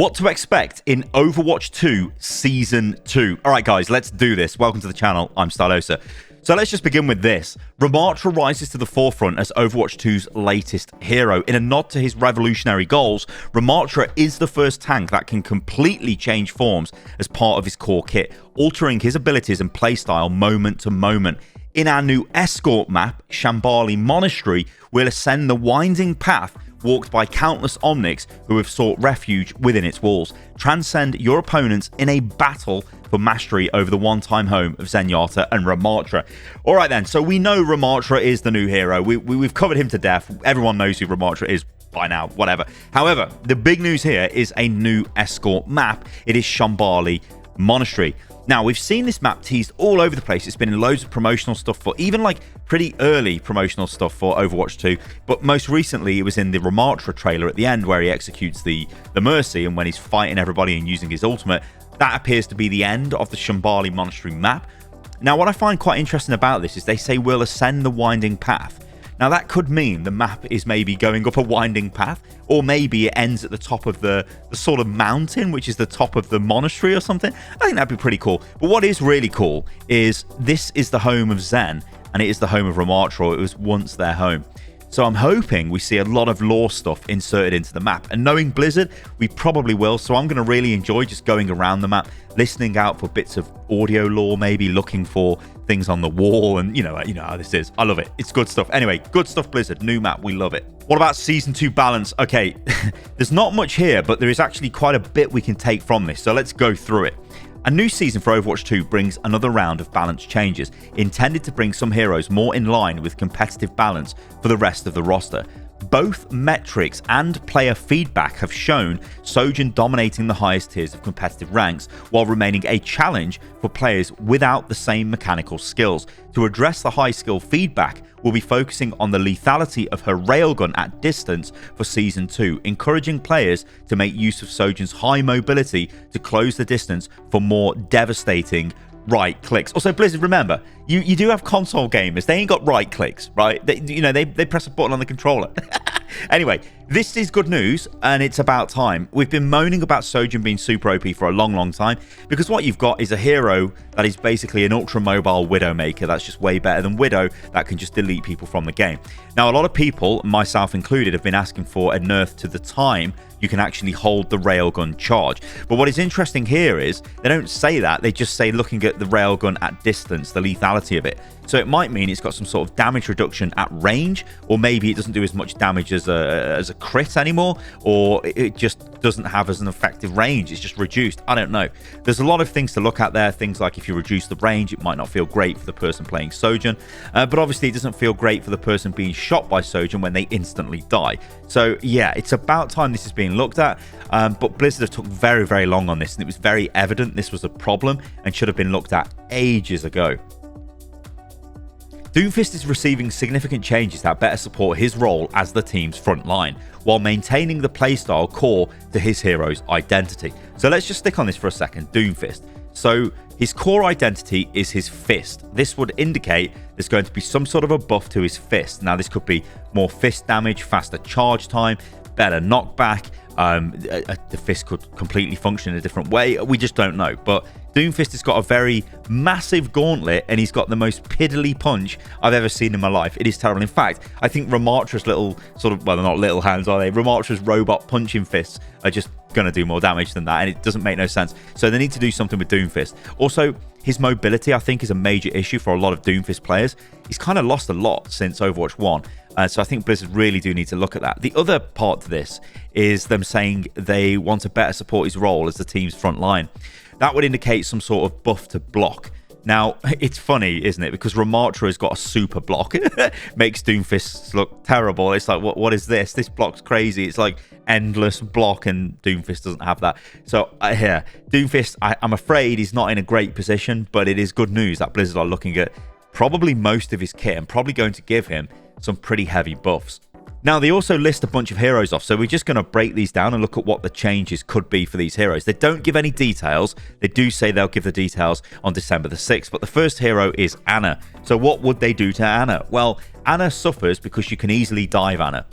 What to expect in Overwatch 2 Season 2. Alright guys, let's do this. Welcome to the channel, I'm Stylosa. So let's just begin with this. Ramattra rises to the forefront as Overwatch 2's latest hero. In a nod to his revolutionary goals, Ramattra is the first tank that can completely change forms as part of his core kit, altering his abilities and playstyle moment to moment. In our new escort map, Shambali Monastery, we'll ascend the winding path walked by countless Omnics who have sought refuge within its walls. Transcend your opponents in a battle for mastery over the one-time home of Zenyatta and Ramattra. Alright then, so we know Ramattra is the new hero. We've covered him to death. Everyone knows who Ramattra is by now, whatever. However, the big news here is a new escort map. It is Shambali Monastery. Now, we've seen this map teased all over the place. It's been in loads of promotional stuff for even like pretty early promotional stuff for Overwatch 2. But most recently, it was in the Ramattra trailer at the end where he executes the Mercy. And when he's fighting everybody and using his ultimate, that appears to be the end of the Shambali Monastery map. Now, what I find quite interesting about this is they say we'll ascend the winding path. Now, that could mean the map is maybe going up a winding path, or maybe it ends at the top of the sort of mountain, which is the top of the monastery or something. I think that'd be pretty cool. But what is really cool is this is the home of Zen, and it is the home of Ramattra. It was once their home. So I'm hoping we see a lot of lore stuff inserted into the map. And knowing Blizzard, we probably will. So I'm going to really enjoy just going around the map, listening out for bits of audio lore, maybe looking for things on the wall. And you know how this is. I love it. It's good stuff. Anyway, good stuff, Blizzard. New map. We love it. What about Season 2 balance? Okay, there's not much here, but there is actually quite a bit we can take from this. So let's go through it. A new season for Overwatch 2 brings another round of balance changes, intended to bring some heroes more in line with competitive balance for the rest of the roster. Both metrics and player feedback have shown Sojourn dominating the highest tiers of competitive ranks, while remaining a challenge for players without the same mechanical skills. To address the high skill feedback, we'll be focusing on the lethality of her railgun at distance for Season 2, encouraging players to make use of Sojourn's high mobility to close the distance for more devastating right clicks. Also, Blizzard, remember, you do have console gamers. They ain't got right clicks, right? They press a button on the controller. Anyway, this is good news, and it's about time. We've been moaning about Sojourn being super OP for a long time, because what you've got is a hero that is basically an ultra-mobile Widowmaker that's just way better than Widow, that can just delete people from the game. Now, a lot of people, myself included, have been asking for a nerf to the time you can actually hold the railgun charge. But what is interesting here is they don't say that. They just say looking at the railgun at distance, the lethality of it. So it might mean it's got some sort of damage reduction at range, or maybe it doesn't do as much damage as a crit anymore, or it just doesn't have as an effective range. It's just reduced. I don't know. There's a lot of things to look at there. Things like if you reduce the range, it might not feel great for the person playing Sojourn, but obviously it doesn't feel great for the person being shot by Sojourn when they instantly die. So yeah, it's about time this is being looked at, but Blizzard have took very long on this, and it was very evident this was a problem and should have been looked at ages ago. Doomfist is receiving significant changes that better support his role as the team's front line, while maintaining the playstyle core to his hero's identity. So let's just stick on this for a second. Doomfist. So his core identity is his fist. This would indicate there's going to be some sort of a buff to his fist. Now, this could be more fist damage, faster charge time, better knockback. The fist could completely function in a different way. We just don't know. But Doomfist has got a very massive gauntlet, and he's got the most piddly punch I've ever seen in my life. It is terrible. In fact, I think Ramattra's little sort of, well, they're not little hands, are they? Ramattra's robot punching fists are just going to do more damage than that, and it doesn't make no sense. So they need to do something with Doomfist. Also, his mobility, I think, is a major issue for a lot of Doomfist players. He's kind of lost a lot since Overwatch 1. So I think Blizzard really do need to look at that. The other part to this is them saying they want to better support his role as the team's front line. That would indicate some sort of buff to block. Now, it's funny, isn't it? Because Ramattra has got a super block. Makes Doomfist look terrible. It's like, what is this? This block's crazy. It's like endless block, and Doomfist doesn't have that. So here, Doomfist, I'm afraid he's not in a great position, but it is good news that Blizzard are looking at probably most of his kit and probably going to give him some pretty heavy buffs. Now, they also list a bunch of heroes off, so we're just going to break these down and look at what the changes could be for these heroes. They don't give any details. They do say they'll give the details on December the 6th, but the first hero is Anna. So what would they do to Anna? Well, Anna suffers because you can easily dive Anna.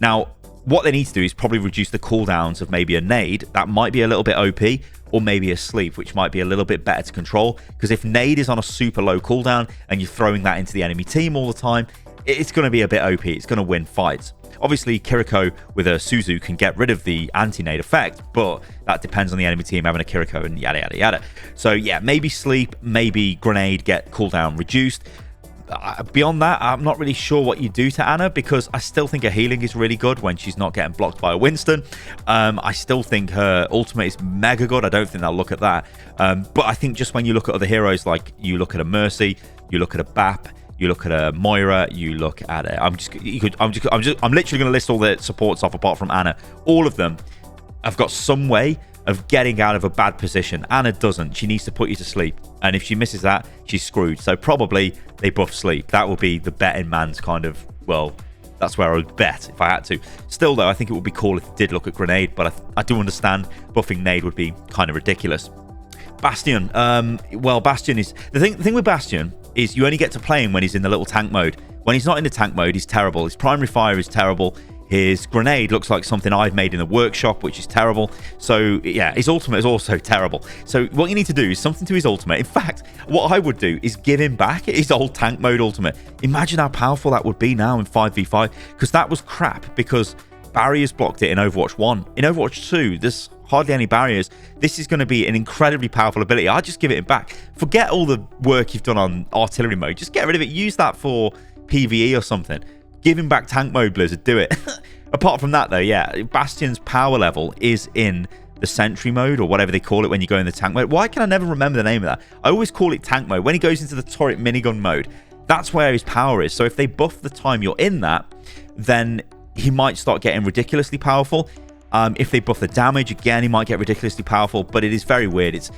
Now, What they need to do is probably reduce the cooldowns of maybe a nade. That might be a little bit OP, or maybe a sleep, which might be a little bit better to control. Because if nade is on a super low cooldown and you're throwing that into the enemy team all the time, it's going to be a bit OP. It's going to win fights. Obviously, Kiriko with a Suzu can get rid of the anti-nade effect, but that depends on the enemy team having a Kiriko and yada, yada, yada. So yeah, maybe sleep, maybe grenade get cooldown reduced. Beyond that, I'm not really sure what you do to Ana, because I still think her healing is really good when she's not getting blocked by a Winston. I still think her ultimate is mega good. I don't think they'll look at that. But I think just when you look at other heroes, like you look at a Mercy, you look at a Bap, you look at a Moira, you look at a... I'm literally going to list all the supports off apart from Ana. All of them have got some way of getting out of a bad position. Ana doesn't. She needs to put you to sleep. And if she misses that, she's screwed. So probably they buff sleep. That would be the betting man's kind of... Well, that's where I would bet if I had to. Still, though, I think it would be cool if it did look at grenade. But I do understand buffing nade would be kind of ridiculous. Bastion. Well, Bastion is... The thing with Bastion is you only get to play him when he's in the little tank mode. When he's not in the tank mode, he's terrible. His primary fire is terrible. His grenade looks like something I've made in the workshop, which is terrible. So, yeah, his ultimate is also terrible. So, what you need to do is something to his ultimate. In fact, what I would do is give him back his old tank mode ultimate. Imagine how powerful that would be now in 5v5. Because that was crap, because barriers blocked it in Overwatch 1. In Overwatch 2, there's hardly any barriers. This is going to be an incredibly powerful ability. I just give it back. Forget all the work you've done on artillery mode. Just get rid of it. Use that for PvE or something. Give him back tank mode, Blizzard. Do it. Apart from that, though, yeah, Bastion's power level is in the sentry mode, or whatever they call it when you go in the tank mode. Why can I never remember the name of that? I always call it tank mode. When he goes into the turret minigun mode, that's where his power is. So if they buff the time you're in that, then he might start getting ridiculously powerful. If they buff the damage, again, he might get ridiculously powerful. But it is very weird.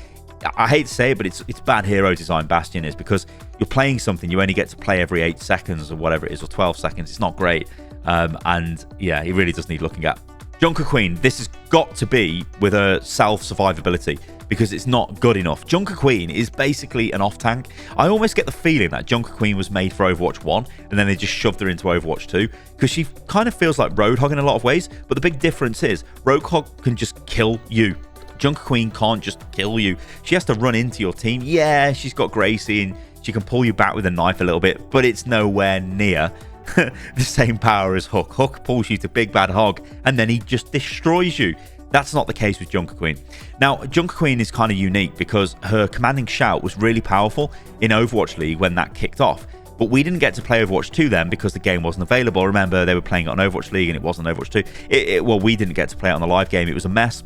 I hate to say it, but it's bad hero design, Bastion is, because you're playing something you only get to play every 8 seconds or whatever it is, or 12 seconds. It's not great. And yeah, he really does need looking at. Junker Queen, this has got to be with a self-survivability, because it's not good enough. Junker Queen is basically an off-tank. I almost get the feeling that Junker Queen was made for Overwatch 1, and then they just shoved her into Overwatch 2, because she kind of feels like Roadhog in a lot of ways, but the big difference is Roadhog can just kill you. Junker Queen can't just kill you. She has to run into your team. Yeah, she's got Gracie, and she can pull you back with a knife a little bit, but it's nowhere near the same power as Hook. Hook pulls you to Big Bad Hog, and then he just destroys you. That's not the case with Junker Queen. Now, Junker Queen is kind of unique because her commanding shout was really powerful in Overwatch League when that kicked off. But we didn't get to play Overwatch 2 then because the game wasn't available. Remember, they were playing it on Overwatch League and it wasn't Overwatch 2. Well, we didn't get to play it on the live game. It was a mess.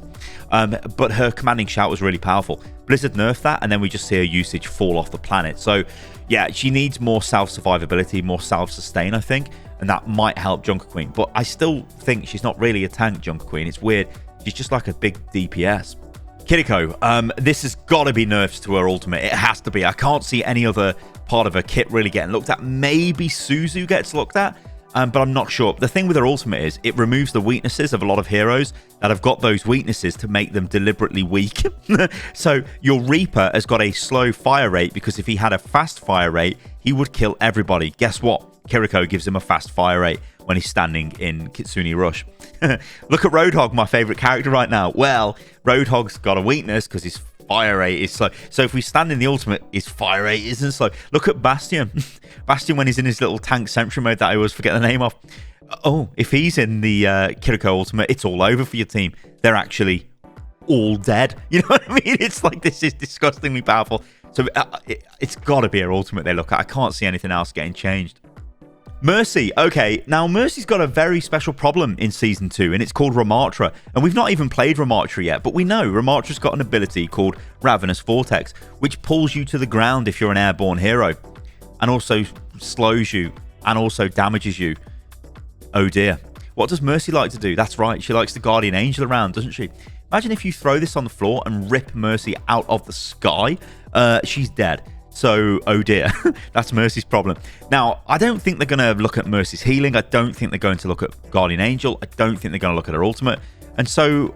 But her commanding shout was really powerful. Blizzard nerfed that, and then we just see her usage fall off the planet. So, yeah, she needs more self-survivability, more self-sustain, I think. And that might help Junker Queen. But I still think she's not really a tank, Junker Queen. It's weird. She's just like a big DPS. Kiriko, this has got to be nerfs to her ultimate. It has to be. I can't see any other part of her kit really getting looked at. Maybe Suzu gets looked at, but I'm not sure. The thing with her ultimate is it removes the weaknesses of a lot of heroes that have got those weaknesses to make them deliberately weak. So your Reaper has got a slow fire rate because if he had a fast fire rate, he would kill everybody. Guess what? Kiriko gives him a fast fire rate when he's standing in Kitsune Rush. Look at Roadhog, my favorite character right now. Well, Roadhog's got a weakness because his fire rate is slow. So if we stand in the ultimate, his fire rate isn't slow. Look at Bastion. Bastion, when he's in his little tank sentry mode that I always forget the name of. Oh, if he's in the Kiriko ultimate, it's all over for your team. They're actually all dead. You know what I mean? It's like, this is disgustingly powerful. So it's got to be her ultimate they look at. I can't see anything else getting changed. Mercy. Okay, now Mercy's got a very special problem in Season 2, and it's called Ramattra. And we've not even played Ramattra yet, but we know Ramattra's got an ability called Ravenous Vortex, which pulls you to the ground if you're an airborne hero, and also slows you, and also damages you. Oh dear. What does Mercy like to do? That's right, she likes the Guardian Angel around, doesn't she? Imagine if you throw this on the floor and rip Mercy out of the sky. She's dead. So, oh dear, that's Mercy's problem. Now, I don't think they're going to look at Mercy's healing. I don't think they're going to look at Guardian Angel. I don't think they're going to look at her ultimate. And so,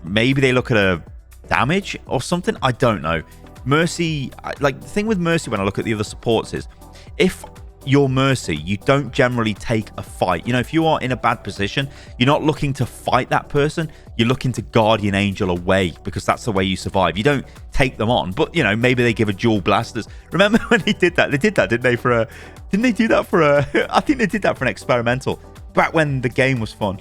maybe they look at her damage or something. I don't know. Mercy, like, the thing with Mercy when I look at the other supports is, if your mercy. You don't generally take a fight. You know, if you are in a bad position, you're not looking to fight that person. You're looking to guardian angel away, because that's the way you survive. You don't take them on. But, you know, maybe they give a dual blasters. Remember when they did that? They did that, didn't they? Didn't they do that for a... I think they did that for an experimental. Back when the game was fun.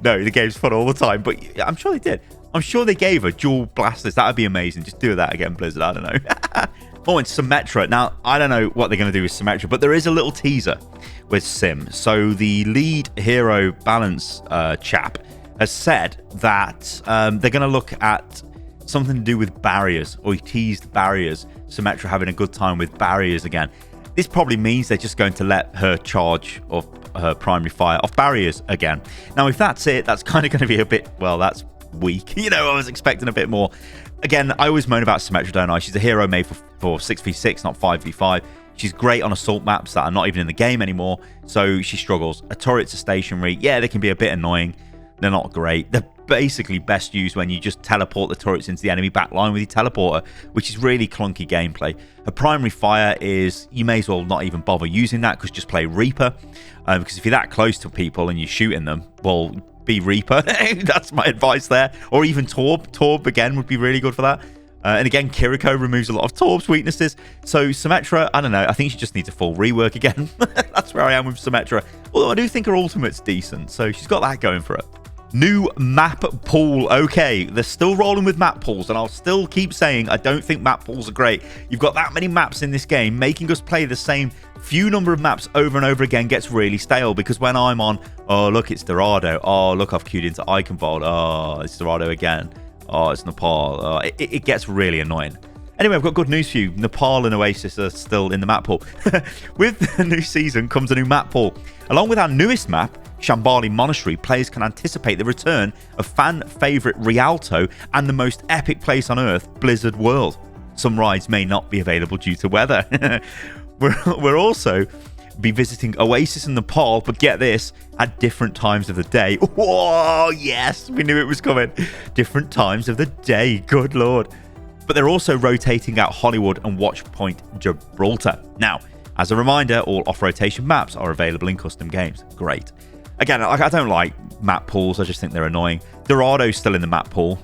No, the game's fun all the time. But I'm sure they did. I'm sure they gave a dual blasters. That would be amazing. Just do that again, Blizzard. I don't know. Oh, and Symmetra. Now, I don't know what they're going to do with Symmetra, but there is a little teaser with Sim. So the lead hero balance chap has said that they're going to look at something to do with barriers, or he teased barriers. Symmetra having a good time with barriers again. This probably means they're just going to let her charge of her primary fire off barriers again. Now, if that's it, that's kind of going to be a bit, well, that's weak. You know, I was expecting a bit more. Again, I always moan about Symmetra, don't I? She's a hero made for 6v6, not 5v5. She's great on assault maps that are not even in the game anymore, so she struggles. Her turrets are stationary. Yeah, they can be a bit annoying. They're not great. They're basically best used when you just teleport the turrets into the enemy backline with your teleporter, which is really clunky gameplay. Her primary fire is, you may as well not even bother using that, because just play Reaper. Because if you're that close to people and you're shooting them, well, be Reaper. That's my advice there. Or even Torb. Torb, again, would be really good for that. And again, Kiriko removes a lot of Torb's weaknesses. So Symmetra, I don't know. I think she just needs a full rework again. That's where I am with Symmetra. Although I do think her ultimate's decent. So she's got that going for her. New map pool. Okay, they're still rolling with map pools, and I'll still keep saying I don't think map pools are great. You've got that many maps in this game, making us play the same few number of maps over and over again gets really stale, because when I'm on, oh, look, it's Dorado. Oh, look, I've queued into Iconvolt. Oh, it's Dorado again. Oh, it's Nepal. Oh, it gets really annoying. Anyway, I've got good news for you. Nepal and Oasis are still in the map pool. With the new season comes a new map pool. Along with our newest map, Shambali Monastery, players can anticipate the return of fan favourite Rialto and the most epic place on Earth, Blizzard World. Some rides may not be available due to weather. We're also be visiting Oasis and Nepal, but get this, at different times of the day. Oh, yes, we knew it was coming. Different times of the day, good lord. But they're also rotating out Hollywood and Watchpoint Gibraltar. Now, as a reminder, all off-rotation maps are available in custom games. Great. Again, I don't like map pools. I just think they're annoying. Dorado's still in the map pool.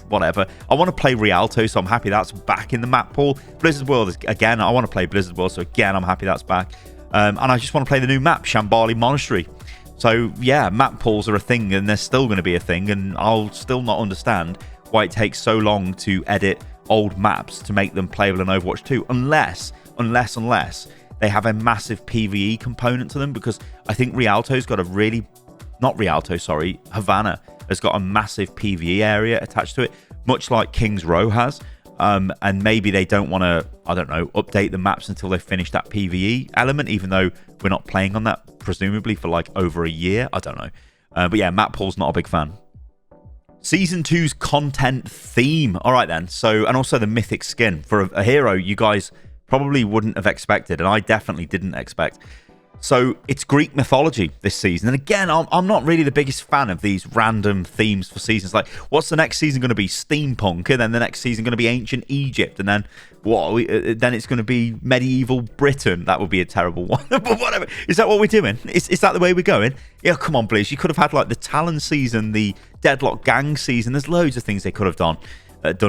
Whatever. I want to play Rialto, so I'm happy that's back in the map pool. Blizzard World, again, I want to play Blizzard World, so again, I'm happy that's back. And I just want to play the new map, Shambali Monastery. So, yeah, map pools are a thing, and they're still going to be a thing, and I'll still not understand why it takes so long to edit old maps to make them playable in Overwatch 2, unless they have a massive PvE component to them, because I think Rialto's got a really... Not Rialto, sorry. Havana has got a massive PvE area attached to it, much like King's Row has. And maybe they don't want to, I don't know, update the maps until they finish that PvE element, even though we're not playing on that, presumably, for like over a year. I don't know. But yeah, Matt Paul's not a big fan. Season 2's content theme. All right, then. So, and also the Mythic skin for a hero you guys probably wouldn't have expected, and I definitely didn't expect. So it's Greek mythology this season. And again, I'm not really the biggest fan of these random themes for seasons. Like, what's the next season going to be? Steampunk. And then the next season going to be ancient Egypt. And then then it's going to be medieval Britain. That would be a terrible one. But whatever. Is that what we're doing? Is that the way we're going? Yeah, come on, Blizz. You could have had like the Talon season, the Deadlock Gang season. There's loads of things they could have done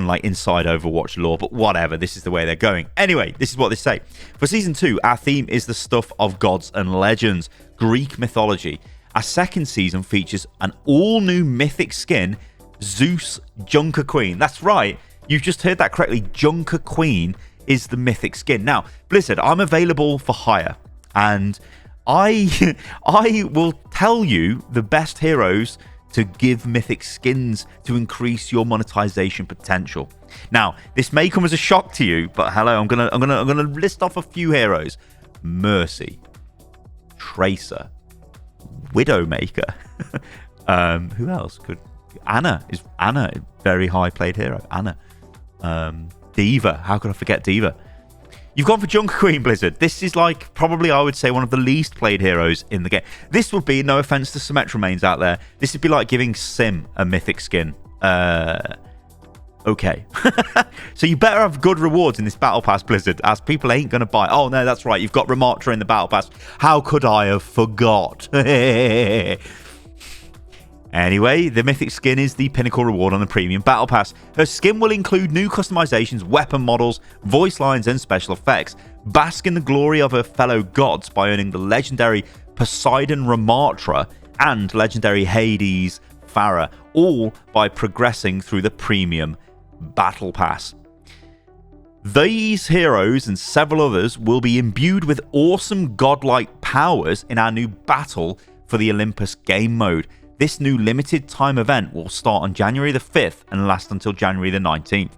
like inside Overwatch lore, but whatever, this is the way they're going. Anyway, this is what they say. For Season 2, our theme is the stuff of gods and legends, Greek mythology. Our second season features an all-new mythic skin, Zeus Junker Queen. That's right, you've just heard that correctly. Junker Queen is the mythic skin. Now, Blizzard, I'm available for hire, and I will tell you the best heroes to give mythic skins to increase your monetization potential. Now, this may come as a shock to you, but hello, I'm gonna list off a few heroes: Mercy, Tracer, Widowmaker. Who else could? Anna, very high played hero. Anna, Diva. How could I forget Diva? You've gone for Junker Queen, Blizzard. This is like probably, I would say, one of the least played heroes in the game. This would be, no offense to Symmetra mains out there, this would be like giving Sim a mythic skin. Okay. So you better have good rewards in this Battle Pass, Blizzard, as people ain't going to buy. Oh, no, that's right. You've got Ramattra in the Battle Pass. How could I have forgot? Anyway, the Mythic skin is the pinnacle reward on the Premium Battle Pass. Her skin will include new customizations, weapon models, voice lines, and special effects. Bask in the glory of her fellow gods by earning the legendary Poseidon Ramattra and legendary Hades Farah, all by progressing through the Premium Battle Pass. These heroes and several others will be imbued with awesome godlike powers in our new Battle for the Olympus game mode. This new limited time event will start on January the 5th and last until January the 19th.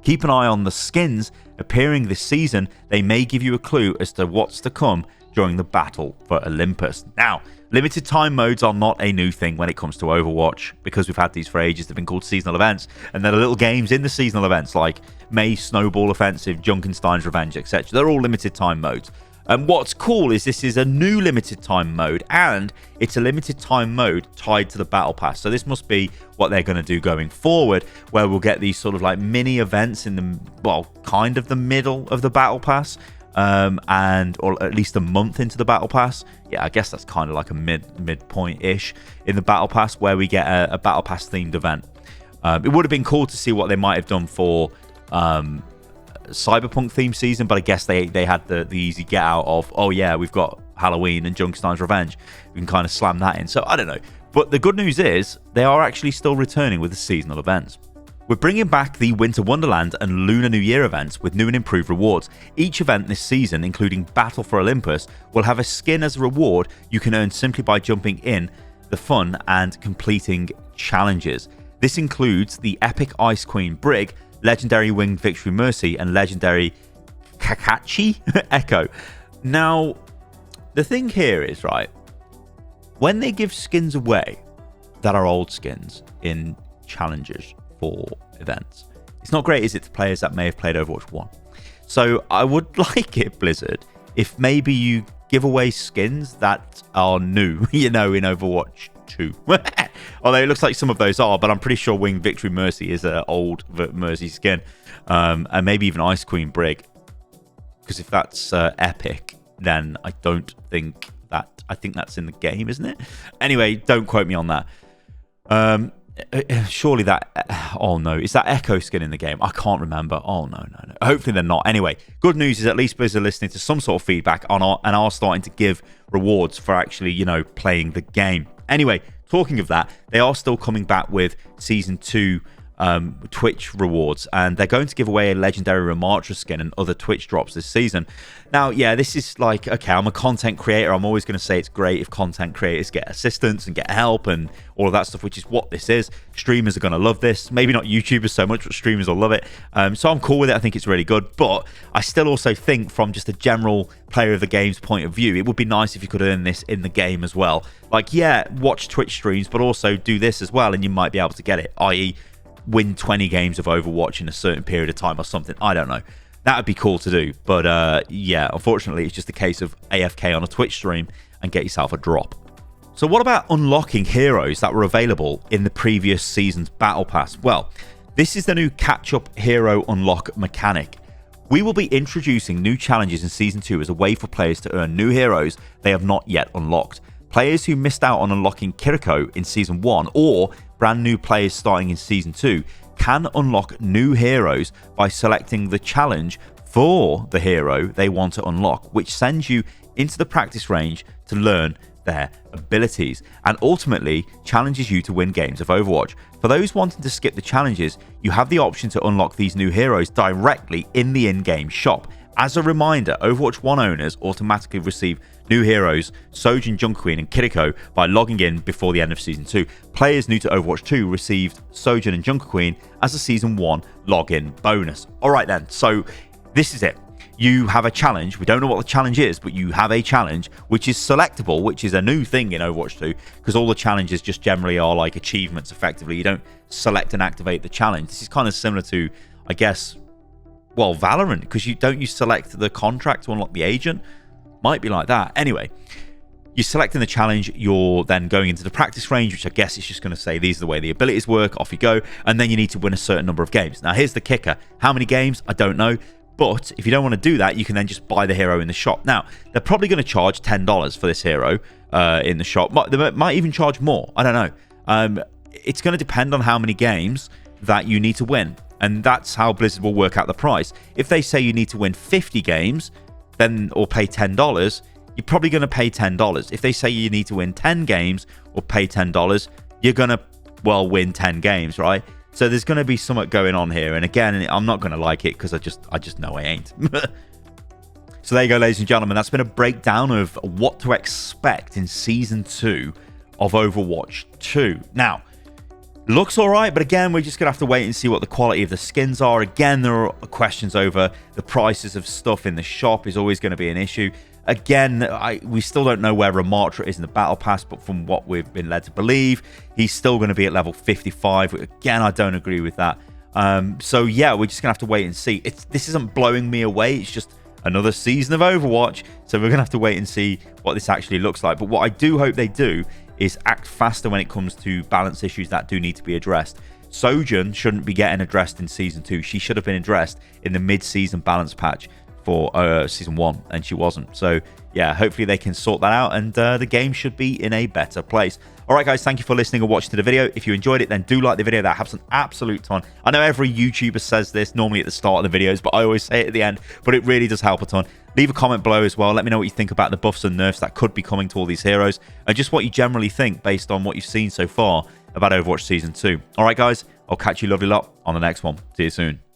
Keep an eye on the skins appearing this season. They may give you a clue as to what's to come during the Battle for Olympus. Now, limited time modes are not a new thing when it comes to Overwatch, because we've had these for ages. They've been called seasonal events, and there are little games in the seasonal events like May Snowball Offensive, Junkenstein's Revenge, etc. They're all limited time modes. And what's cool is this is a new limited time mode, and it's a limited time mode tied to the Battle Pass. So this must be what they're going to do going forward, where we'll get these sort of like mini events in the, well, kind of the middle of the Battle Pass, or at least a month into the Battle Pass. Yeah, I guess that's kind of like a midpoint-ish in the Battle Pass, where we get a Battle Pass themed event. It would have been cool to see what they might have done for Cyberpunk theme season, but I guess they had the easy get out of, oh yeah, we've got Halloween and Junkenstein's Revenge. We can kind of slam that in. So I don't know. But the good news is they are actually still returning with the seasonal events. We're bringing back the Winter Wonderland and Lunar New Year events with new and improved rewards. Each event this season, including Battle for Olympus, will have a skin as a reward you can earn simply by jumping in the fun and completing challenges. This includes the epic Ice Queen Brig, legendary Winged Victory Mercy, and legendary Kakashi Echo. Now, the thing here is, right, when they give skins away that are old skins in challenges for events, it's not great, is it, to players that may have played Overwatch 1? So I would like it, Blizzard, if maybe you give away skins that are new, you know, in Overwatch 2. Although it looks like some of those are, but I'm pretty sure Winged Victory Mercy is an old Mercy skin. And maybe even Ice Queen Brig. Because if that's epic, then I don't think that... I think that's in the game, isn't it? Anyway, don't quote me on that. Surely that... Oh, no. Is that Echo skin in the game? I can't remember. Oh, no. Hopefully they're not. Anyway, good news is at least Blizzard are listening to some sort of feedback and are starting to give rewards for actually, you know, playing the game. Anyway, talking of that, they are still coming back with Season 2 Twitch rewards, and they're going to give away a legendary Ramattra skin and other Twitch drops this season. Now, yeah, this is like, okay, I'm a content creator. I'm always going to say it's great if content creators get assistance and get help and all of that stuff, which is what this is. Streamers are going to love this. Maybe not YouTubers so much, but streamers will love it. So I'm cool with it. I think it's really good. But I still also think from just a general player of the game's point of view, it would be nice if you could earn this in the game as well. Like, yeah, watch Twitch streams, but also do this as well, and you might be able to get it, i.e. win 20 games of Overwatch in a certain period of time or something. I don't know. That would be cool to do. But yeah, unfortunately, it's just a case of AFK on a Twitch stream and get yourself a drop. So what about unlocking heroes that were available in the previous season's Battle Pass? Well, this is the new catch-up hero unlock mechanic. We will be introducing new challenges in Season 2 as a way for players to earn new heroes they have not yet unlocked. Players who missed out on unlocking Kiriko in Season 1 or brand new players starting in Season 2 can unlock new heroes by selecting the challenge for the hero they want to unlock, which sends you into the practice range to learn their abilities and ultimately challenges you to win games of Overwatch. For those wanting to skip the challenges, you have the option to unlock these new heroes directly in the in-game shop. As a reminder, Overwatch 1 owners automatically receive new heroes Zeus Junker Queen and Kiriko by logging in before the end of Season 2. Players new to Overwatch 2 received Sojourn and Junker Queen as a Season 1 login bonus. Alright then, so this is it. You have a challenge. We don't know what the challenge is, but you have a challenge which is selectable, which is a new thing in Overwatch 2, because all the challenges just generally are like achievements effectively. You don't select and activate the challenge. This is kind of similar to, I guess, well, Valorant, because you select the contract to unlock the agent. Might be like that. Anyway, You're selecting the challenge, you're then going into the practice range, which I guess is just going to say these are the way the abilities work, off you go, and then you need to win a certain number of games. Now, here's the kicker. How many games? I don't know, but if you don't want to do that, you can then just buy the hero in the shop. Now, they're probably going to charge $10 for this hero in the shop. They might even charge more. I don't know. It's going to depend on how many games that you need to win, and that's how Blizzard will work out the price. If they say you need to win 50 games, then or pay $10, you're probably going to pay $10. If they say you need to win 10 games or pay $10, you're going to, well, win 10 games, right? So there's going to be something going on here. And again, I'm not going to like it because I just know I ain't. So there you go, ladies and gentlemen. That's been a breakdown of what to expect in Season 2 of Overwatch 2. Now, looks all right, but again, we're just going to have to wait and see what the quality of the skins are. Again, there are questions over the prices of stuff in the shop is always going to be an issue. Again, we still don't know where Ramattra is in the Battle Pass, but from what we've been led to believe, he's still going to be at level 55. Again, I don't agree with that. So yeah, we're just going to have to wait and see. This isn't blowing me away. It's just another season of Overwatch. So we're going to have to wait and see what this actually looks like. But what I do hope they do is act faster when it comes to balance issues that do need to be addressed. Sojourn shouldn't be getting addressed in Season 2. She should have been addressed in the mid-season balance patch for Season 1, and she wasn't. So yeah, hopefully they can sort that out, and the game should be in a better place. All right, guys, thank you for listening and watching to the video. If you enjoyed it, then do like the video. That helps an absolute ton. I know every YouTuber says this normally at the start of the videos, but I always say it at the end, but it really does help a ton. Leave a comment below as well. Let me know what you think about the buffs and nerfs that could be coming to all these heroes, and just what you generally think based on what you've seen so far about Overwatch Season 2. All right, guys, I'll catch you lovely lot on the next one. See you soon.